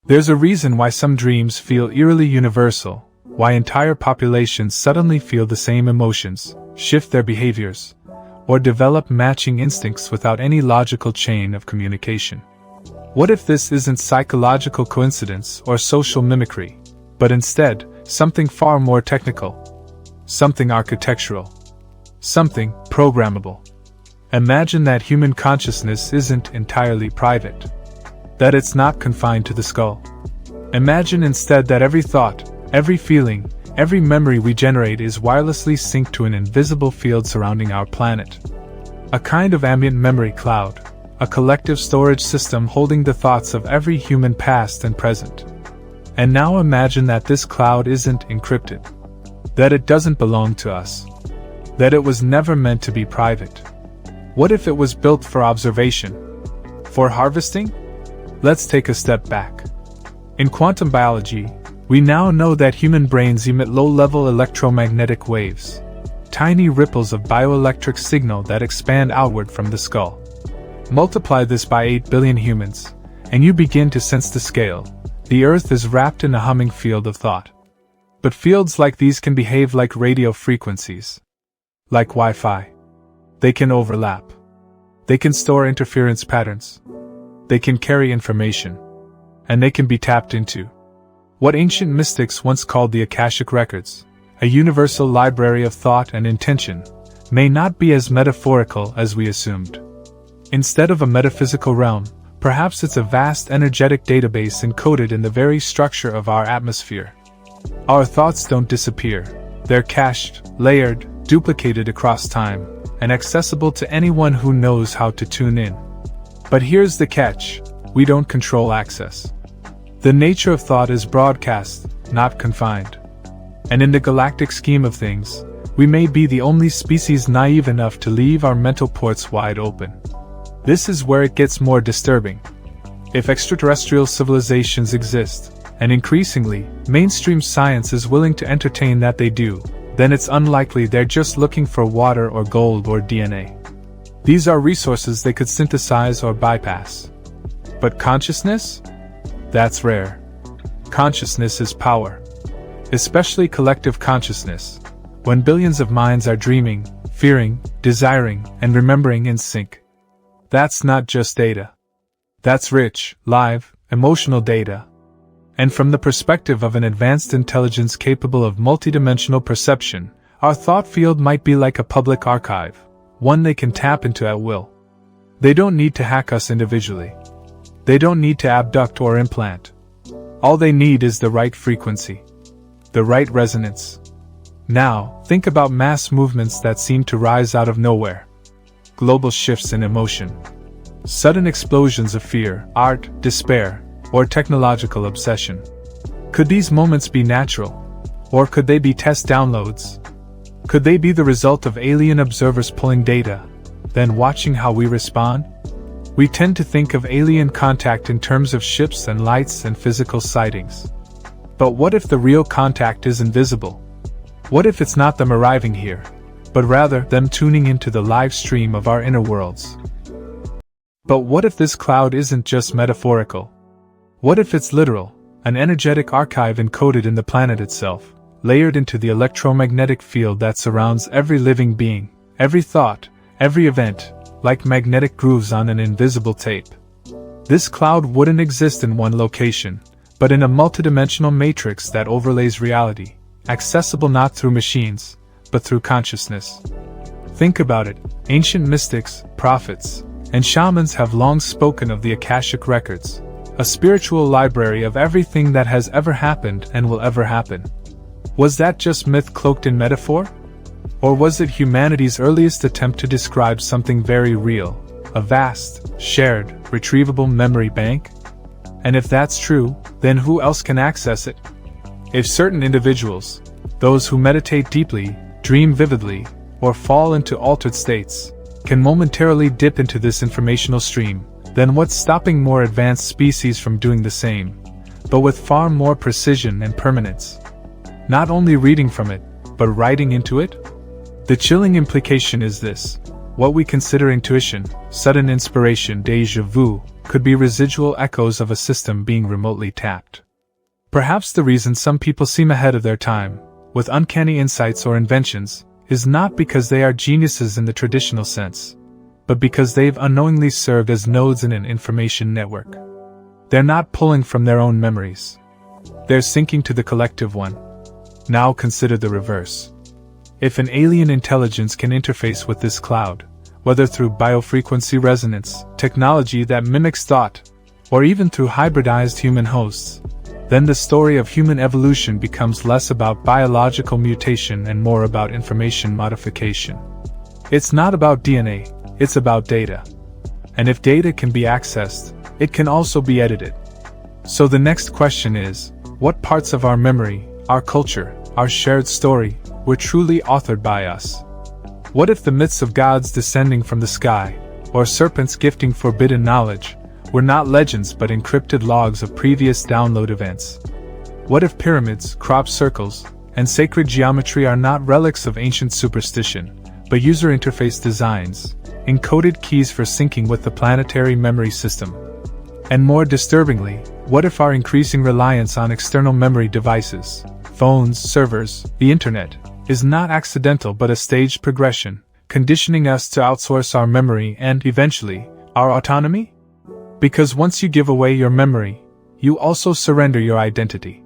There's a reason why some dreams feel eerily universal, why entire populations suddenly feel the same emotions, shift their behaviors, or develop matching instincts without any logical chain of communication. What if this isn't psychological coincidence or social mimicry, but instead, something far more technical? Something architectural. Something programmable. Imagine that human consciousness isn't entirely private. That it's not confined to the skull. Imagine instead that every thought, every feeling, every memory we generate is wirelessly synced to an invisible field surrounding our planet. A kind of ambient memory cloud, a collective storage system holding the thoughts of every human past and present. And now imagine that this cloud isn't encrypted. That it doesn't belong to us. That it was never meant to be private. What if it was built for observation? For harvesting? Let's take a step back. In quantum biology, we now know that human brains emit low-level electromagnetic waves, tiny ripples of bioelectric signal that expand outward from the skull. Multiply this by 8 billion humans, and you begin to sense the scale. The Earth is wrapped in a humming field of thought. But fields like these can behave like radio frequencies. Like Wi-Fi. They can overlap. They can store interference patterns. They can carry information. And they can be tapped into. What ancient mystics once called the Akashic Records, a universal library of thought and intention, may not be as metaphorical as we assumed. Instead of a metaphysical realm, perhaps it's a vast energetic database encoded in the very structure of our atmosphere. Our thoughts don't disappear. They're cached, layered, duplicated across time, and accessible to anyone who knows how to tune in. But here's the catch: we don't control access. The nature of thought is broadcast, not confined. And in the galactic scheme of things, we may be the only species naive enough to leave our mental ports wide open. This is where it gets more disturbing. If extraterrestrial civilizations exist, and increasingly, mainstream science is willing to entertain that they do, then it's unlikely they're just looking for water or gold or DNA. These are resources they could synthesize or bypass. But consciousness? That's rare. Consciousness is power. Especially collective consciousness, when billions of minds are dreaming, fearing, desiring, and remembering in sync. That's not just data. That's rich, live, emotional data. And from the perspective of an advanced intelligence capable of multidimensional perception, our thought field might be like a public archive, one they can tap into at will. They don't need to hack us individually. They don't need to abduct or implant. All they need is the right frequency, the right resonance. Now, think about mass movements that seem to rise out of nowhere. Global shifts in emotion. Sudden explosions of fear, art, despair, or technological obsession. Could these moments be natural? Or could they be test downloads? Could they be the result of alien observers pulling data, then watching how we respond? We tend to think of alien contact in terms of ships and lights and physical sightings. But what if the real contact is invisible? What if it's not them arriving here, but rather them tuning into the live stream of our inner worlds? But what if this cloud isn't just metaphorical? What if it's literal, an energetic archive encoded in the planet itself, layered into the electromagnetic field that surrounds every living being, every thought, every event, like magnetic grooves on an invisible tape? This cloud wouldn't exist in one location, but in a multidimensional matrix that overlays reality, accessible not through machines, but through consciousness. Think about it. Ancient mystics, prophets, and shamans have long spoken of the Akashic Records, a spiritual library of everything that has ever happened and will ever happen. Was that just myth cloaked in metaphor? Or was it humanity's earliest attempt to describe something very real, a vast, shared, retrievable memory bank? And if that's true, then who else can access it? If certain individuals, those who meditate deeply, dream vividly, or fall into altered states, can momentarily dip into this informational stream, then what's stopping more advanced species from doing the same, but with far more precision and permanence? Not only reading from it, but writing into it? The chilling implication is this: What we consider intuition, sudden inspiration, déjà vu, could be residual echoes of a system being remotely tapped. Perhaps the reason some people seem ahead of their time, with uncanny insights or inventions, is not because they are geniuses in the traditional sense, but because they've unknowingly served as nodes in an information network. They're not pulling from their own memories. They're syncing to the collective one. Now consider the reverse. If an alien intelligence can interface with this cloud, whether through biofrequency resonance, technology that mimics thought, or even through hybridized human hosts, then the story of human evolution becomes less about biological mutation and more about information modification. It's not about DNA, it's about data. And if data can be accessed, it can also be edited. So the next question is, what parts of our memory, our culture, our shared story, were truly authored by us? What if the myths of gods descending from the sky, or serpents gifting forbidden knowledge, were not legends but encrypted logs of previous download events? What if pyramids, crop circles, and sacred geometry are not relics of ancient superstition, but user interface designs, encoded keys for syncing with the planetary memory system? And more disturbingly, what if our increasing reliance on external memory devices, phones, servers, the internet, is not accidental but a staged progression, conditioning us to outsource our memory and, eventually, our autonomy? Because once you give away your memory, you also surrender your identity.